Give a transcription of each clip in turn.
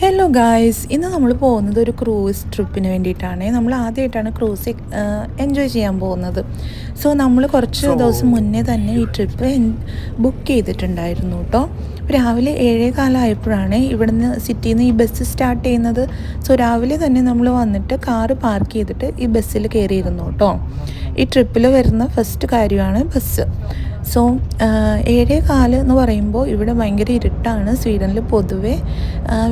Hello guys, ഇന്ന് നമ്മൾ പോകുന്നത് ഒരു ക്രൂസ് ട്രിപ്പിന് വേണ്ടിയിട്ടാണ്. നമ്മൾ ആദ്യമായിട്ടാണ് ക്രൂസ് എൻജോയ് ചെയ്യാൻ പോകുന്നത്. സോ നമ്മൾ കുറച്ച് ദിവസം മുന്നേ തന്നെ ഈ ട്രിപ്പ് ബുക്ക് ചെയ്തിട്ടുണ്ടായിരുന്നു കേട്ടോ. രാവിലെ 7:15 ആയപ്പോഴാണ് ഇവിടുന്ന് സിറ്റിയിൽ നിന്ന് ഈ ബസ് സ്റ്റാർട്ട് ചെയ്യുന്നത്. സോ രാവിലെ തന്നെ നമ്മൾ വന്നിട്ട് കാറ് പാർക്ക് ചെയ്തിട്ട് ഈ ബസ്സിൽ കയറിയിരുന്നു കേട്ടോ. ഈ ട്രിപ്പിൽ വരുന്ന ഫസ്റ്റ് കാര്യമാണ് ബസ്. സോ 7:15 എന്ന് പറയുമ്പോൾ ഇവിടെ ഭയങ്കര ഇരുട്ടാണ്. സ്വീഡനിൽ പൊതുവെ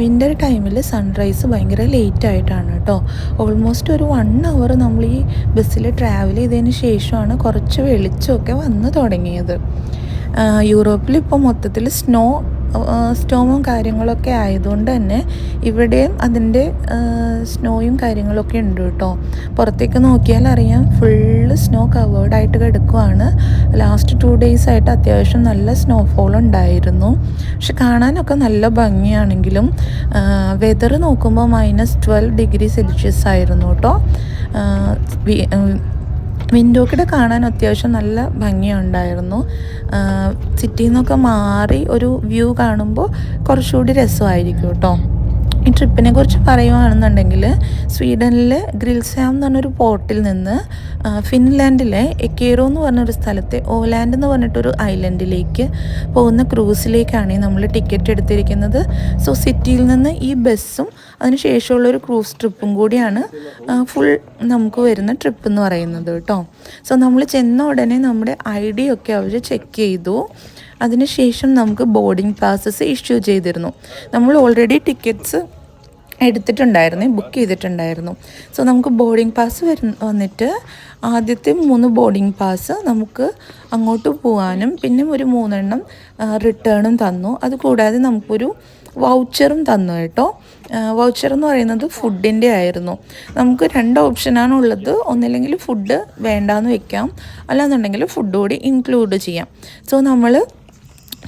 വിൻ്റർ ടൈമിൽ സൺറൈസ് ഭയങ്കര ലേറ്റ് ആയിട്ടാണ് കേട്ടോ. ഓൾമോസ്റ്റ് ഒരു 1 അവർ നമ്മൾ ഈ ബസ്സിൽ ട്രാവൽ ചെയ്തതിന് ശേഷമാണ് കുറച്ച് വെളിച്ചമൊക്കെ വന്ന് തുടങ്ങിയത്. യൂറോപ്പിൽ ഇപ്പോൾ മൊത്തത്തിൽ സ്റ്റോമും കാര്യങ്ങളൊക്കെ ആയതുകൊണ്ട് തന്നെ ഇവിടെയും അതിൻ്റെ സ്നോയും കാര്യങ്ങളൊക്കെ ഉണ്ട് കേട്ടോ. പുറത്തേക്ക് നോക്കിയാൽ അറിയാം, ഫുള്ള് സ്നോ കവേർഡായിട്ട് കിടക്കുവാണ്. ലാസ്റ്റ് 2 days ആയിട്ട് അത്യാവശ്യം നല്ല സ്നോഫോൾ ഉണ്ടായിരുന്നു. പക്ഷെ കാണാനൊക്കെ നല്ല ഭംഗിയാണെങ്കിലും വെതർ നോക്കുമ്പോൾ -12 ആയിരുന്നു കേട്ടോ. വിൻഡോക്കിടെ കാണാൻ അത്യാവശ്യം നല്ല ഭംഗിയുണ്ടായിരുന്നു. സിറ്റിയിൽ നിന്നൊക്കെ മാറി ഒരു വ്യൂ കാണുമ്പോൾ കുറച്ചുകൂടി രസമായിരിക്കും കേട്ടോ. ഈ ട്രിപ്പിനെ കുറിച്ച് പറയുകയാണെന്നുണ്ടെങ്കിൽ, സ്വീഡനിലെ ഗ്രിൽസാം എന്ന് പറഞ്ഞൊരു പോർട്ടിൽ നിന്ന് ഫിൻലാൻഡിലെ എക്കേറോ എന്ന് പറഞ്ഞൊരു സ്ഥലത്തെ ഓലാൻഡ് എന്ന് പറഞ്ഞിട്ടൊരു ഐലൻഡിലേക്ക് പോകുന്ന ക്രൂസിലേക്കാണ് നമ്മൾ ടിക്കറ്റ് എടുത്തിരിക്കുന്നത്. സോ സിറ്റിയിൽ നിന്ന് ഈ ബസ്സും അതിന് ശേഷമുള്ളൊരു ക്രൂസ് ട്രിപ്പും കൂടിയാണ് ഫുൾ നമുക്ക് വരുന്ന ട്രിപ്പ് എന്ന് പറയുന്നത് കേട്ടോ. സോ നമ്മൾ ചെന്ന ഉടനെ നമ്മുടെ ID ഒക്കെ അവർ ചെക്ക് ചെയ്തു. അതിനുശേഷം നമുക്ക് ബോർഡിംഗ് പാസസ് ഇഷ്യൂ ചെയ്തിരുന്നു. നമ്മൾ ഓൾറെഡി ടിക്കറ്റ്സ് എടുത്തിട്ടുണ്ടായിരുന്നു, ബുക്ക് ചെയ്തിട്ടുണ്ടായിരുന്നു. സോ നമുക്ക് ബോർഡിംഗ് പാസ് വന്നിട്ട് ആദ്യത്തെ 3 ബോർഡിംഗ് പാസ് നമുക്ക് അങ്ങോട്ട് പോകാനും പിന്നെ ഒരു 3 എണ്ണം റിട്ടേണും തന്നു. അതുകൂടാതെ നമുക്കൊരു വൗച്ചറും തന്നു കേട്ടോ. വൗച്ചർ എന്ന് പറയുന്നത് ഫുഡിൻ്റെ ആയിരുന്നു. നമുക്ക് 2 ഓപ്ഷനാണ് ഉള്ളത്. ഒന്നില്ലെങ്കിൽ ഫുഡ് വേണ്ടാന്ന് വെക്കാം, അല്ലാന്നുണ്ടെങ്കിൽ ഫുഡ് കൂടി ഇൻക്ലൂഡ് ചെയ്യാം. സോ നമ്മൾ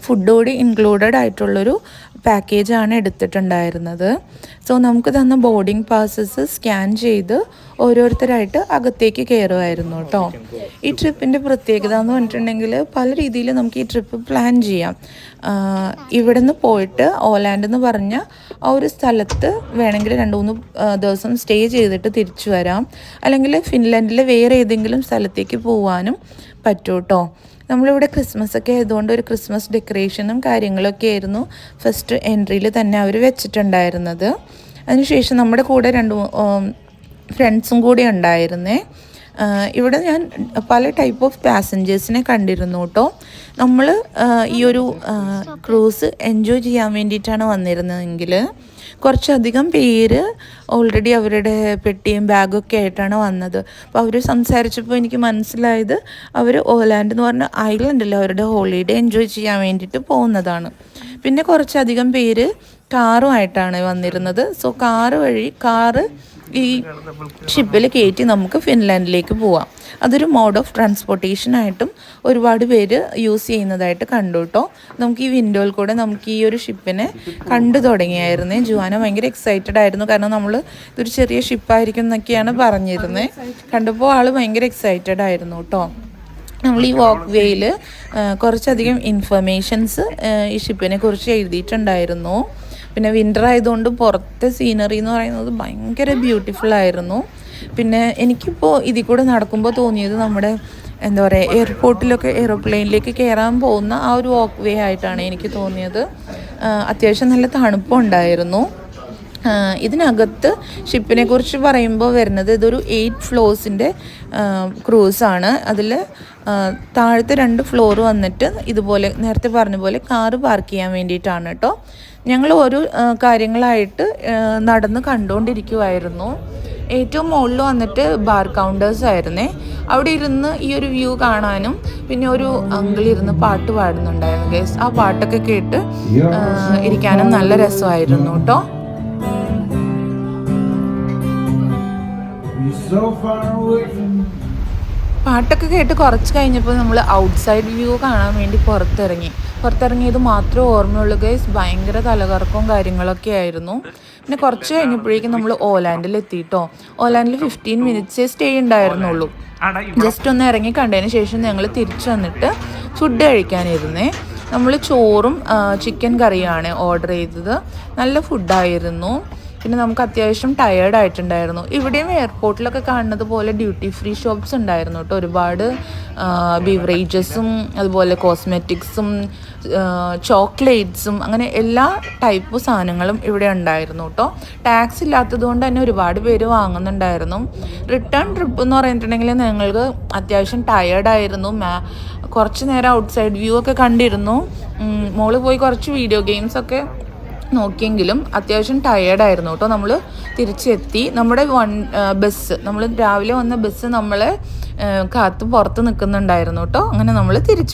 ഫുഡ് കൂടി ഇൻക്ലൂഡഡ് ആയിട്ടുള്ളൊരു പാക്കേജാണ് എടുത്തിട്ടുണ്ടായിരുന്നത്. സോ നമുക്ക് തന്ന ബോർഡിംഗ് പാസസ് സ്കാൻ ചെയ്ത് ഓരോരുത്തരായിട്ട് അകത്തേക്ക് കയറുമായിരുന്നു കേട്ടോ. ഈ ട്രിപ്പിൻ്റെ പ്രത്യേകത എന്ന് പറഞ്ഞിട്ടുണ്ടെങ്കിൽ, പല രീതിയിൽ നമുക്ക് ഈ ട്രിപ്പ് പ്ലാൻ ചെയ്യാം. ഇവിടെ നിന്ന് പോയിട്ട് ഓലാൻഡ് എന്ന് പറഞ്ഞ ആ ഒരു സ്ഥലത്ത് വേണമെങ്കിൽ 2-3 ദിവസം സ്റ്റേ ചെയ്തിട്ട് തിരിച്ചു വരാം. അല്ലെങ്കിൽ ഫിൻലാൻഡിലെ വേറെ ഏതെങ്കിലും സ്ഥലത്തേക്ക് പോകാനും പറ്റും കേട്ടോ. നമ്മളിവിടെ ക്രിസ്മസ് ഒക്കെ ആയതുകൊണ്ട് ഒരു ക്രിസ്മസ് ഡെക്കറേഷനും കാര്യങ്ങളൊക്കെ ആയിരുന്നു ഫസ്റ്റ് എൻട്രിയിൽ തന്നെ അവർ വെച്ചിട്ടുണ്ടായിരുന്നത്. അതിനുശേഷം നമ്മുടെ കൂടെ 2 ഫ്രണ്ട്സും കൂടി ഉണ്ടായിരുന്നേ. ഇവിടെ ഞാൻ പല ടൈപ്പ് ഓഫ് പാസഞ്ചേഴ്സിനെ കണ്ടിരുന്നു കേട്ടോ. നമ്മൾ ഈ ഒരു ക്രൂസ് എൻജോയ് ചെയ്യാൻ വേണ്ടിയിട്ടാണ് വന്നിരുന്നതെങ്കിൽ കുറച്ചധികം പേര് ഓൾറെഡി അവരുടെ പെട്ടിയും ബാഗൊക്കെ ആയിട്ടാണ് വന്നത്. അപ്പോൾ അവർ സംസാരിച്ചപ്പോൾ എനിക്ക് മനസ്സിലായത് അവർ ഓലാൻഡ് എന്ന് പറഞ്ഞ ഐലൻഡിൽ അവരുടെ ഹോളിഡേ എൻജോയ് ചെയ്യാൻ വേണ്ടിയിട്ട് പോകുന്നതാണ്. പിന്നെ കുറച്ചധികം പേര് കാറുമായിട്ടാണ് വന്നിരുന്നത്. സോ കാറ് ഈ ഷിപ്പിൽ കയറ്റി നമുക്ക് ഫിൻലാൻഡിലേക്ക് പോവാം. അതൊരു മോഡ് ഓഫ് ട്രാൻസ്പോർട്ടേഷനായിട്ടും ഒരുപാട് പേര് യൂസ് ചെയ്യുന്നതായിട്ട് കണ്ടു കേട്ടോ. നമുക്ക് ഈ വിൻഡോയിൽ കൂടെ നമുക്ക് ഈ ഒരു ഷിപ്പിനെ കണ്ടു തുടങ്ങിയായിരുന്നേ. ജുവാന ഭയങ്കര എക്സൈറ്റഡ് ആയിരുന്നു, കാരണം നമ്മൾ ഇതൊരു ചെറിയ ഷിപ്പായിരിക്കും എന്നൊക്കെയാണ് പറഞ്ഞിരുന്നത്. കണ്ടപ്പോൾ ആൾ ഭയങ്കര എക്സൈറ്റഡ് ആയിരുന്നു കേട്ടോ. നമ്മൾ ഈ വാക്ക് വേയിൽ കുറച്ചധികം ഇൻഫർമേഷൻസ് ഈ ഷിപ്പിനെ കുറിച്ച് എഴുതിയിട്ടുണ്ടായിരുന്നു. പിന്നെ വിൻ്റർ ആയതുകൊണ്ട് പുറത്തെ സീനറി എന്ന് പറയുന്നത് ഭയങ്കര ബ്യൂട്ടിഫുൾ ആയിരുന്നു. പിന്നെ എനിക്കിപ്പോൾ ഇതിൽ കൂടെ നടക്കുമ്പോൾ തോന്നിയത് നമ്മുടെ എന്താ പറയുക, എയർപോർട്ടിലൊക്കെ എയ്റോപ്ലെയിനിലേക്ക് കയറാൻ പോകുന്ന ആ ഒരു വാക്ക് വേ ആയിട്ടാണ് എനിക്ക് തോന്നിയത്. അത്യാവശ്യം നല്ല തണുപ്പുണ്ടായിരുന്നു. ഇതിനകത്ത് ഷിപ്പിനെ കുറിച്ച് പറയുമ്പോൾ വരുന്നത്, ഇതൊരു 8 ഫ്ലോർസിൻ്റെ ക്രൂസാണ്. അതിൽ താഴത്തെ 2 ഫ്ലോർ വന്നിട്ട് ഇതുപോലെ നേരത്തെ പറഞ്ഞ പോലെ കാറ് പാർക്ക് ചെയ്യാൻ വേണ്ടിയിട്ടാണ് കേട്ടോ. ഞങ്ങൾ ഓരോ കാര്യങ്ങളായിട്ട് നടന്ന് കണ്ടുകൊണ്ടിരിക്കുമായിരുന്നു. ഏറ്റവും മുകളിൽ വന്നിട്ട് ബാർ കൗണ്ടേഴ്സ് ആയിരുന്നേ. അവിടെ ഇരുന്ന് ഈ ഒരു വ്യൂ കാണാനും പിന്നെ ഒരു അങ്കിൾ ഇരുന്ന് പാട്ട് പാടുന്നുണ്ടായിരുന്നു ഗൈസ്. ആ പാട്ടൊക്കെ കേട്ട് ഇരിക്കാനും നല്ല രസമായിരുന്നു കേട്ടോ. പാട്ടൊക്കെ കേട്ട് കുറച്ച് കഴിഞ്ഞപ്പോൾ നമ്മൾ ഔട്ട്സൈഡ് വ്യൂ കാണാൻ വേണ്ടി പുറത്തിറങ്ങിയത് മാത്രമേ ഓർമ്മയുള്ളൂ ഗൈസ്. ഭയങ്കര തലകറക്കവും കാര്യങ്ങളൊക്കെ ആയിരുന്നു. പിന്നെ കുറച്ച് കഴിഞ്ഞപ്പോഴേക്കും നമ്മൾ ഓലാൻഡിൽ എത്തിയിട്ടോ. ഓലാൻഡിൽ 15 minutes സ്റ്റേ ഉണ്ടായിരുന്നുള്ളൂ. ജസ്റ്റ് ഒന്ന് ഇറങ്ങി കണ്ടതിന് ശേഷം ഞങ്ങൾ തിരിച്ചു വന്നിട്ട് ഫുഡ് കഴിക്കാനിരുന്നേ. നമ്മൾ ചോറും ചിക്കൻ കറിയാണ് ഓർഡർ ചെയ്തത്. നല്ല ഫുഡായിരുന്നു. പിന്നെ നമുക്ക് അത്യാവശ്യം ടയേർഡ് ആയിട്ടുണ്ടായിരുന്നു. ഇവിടെയും എയർപോർട്ടിലൊക്കെ കാണുന്നത് പോലെ ഡ്യൂട്ടി ഫ്രീ ഷോപ്സ് ഉണ്ടായിരുന്നു കേട്ടോ. ഒരുപാട് ബീവറേജസും അതുപോലെ കോസ്മെറ്റിക്സും ചോക്ലേറ്റ്സും അങ്ങനെ എല്ലാ ടൈപ്പ് സാധനങ്ങളും ഇവിടെ ഉണ്ടായിരുന്നു കേട്ടോ. ടാക്സ് ഇല്ലാത്തത് കൊണ്ട് തന്നെ ഒരുപാട് പേര് വാങ്ങുന്നുണ്ടായിരുന്നു. റിട്ടേൺ ട്രിപ്പ് എന്ന് പറഞ്ഞിട്ടുണ്ടെങ്കിൽ ഞങ്ങൾക്ക് അത്യാവശ്യം ടയേർഡായിരുന്നു. കുറച്ച് നേരം ഔട്ട്സൈഡ് വ്യൂ ഒക്കെ കണ്ടിരുന്നു. മോള് പോയി കുറച്ച് വീഡിയോ ഗെയിംസൊക്കെ നോക്കിയെങ്കിലും അത്യാവശ്യം ടയേർഡായിരുന്നു കേട്ടോ. നമ്മൾ തിരിച്ചെത്തി. നമ്മുടെ ബസ്, നമ്മൾ രാവിലെ വന്ന ബസ് നമ്മളെ കാത്ത് പുറത്ത് നിൽക്കുന്നുണ്ടായിരുന്നു കേട്ടോ. അങ്ങനെ നമ്മൾ തിരിച്ചു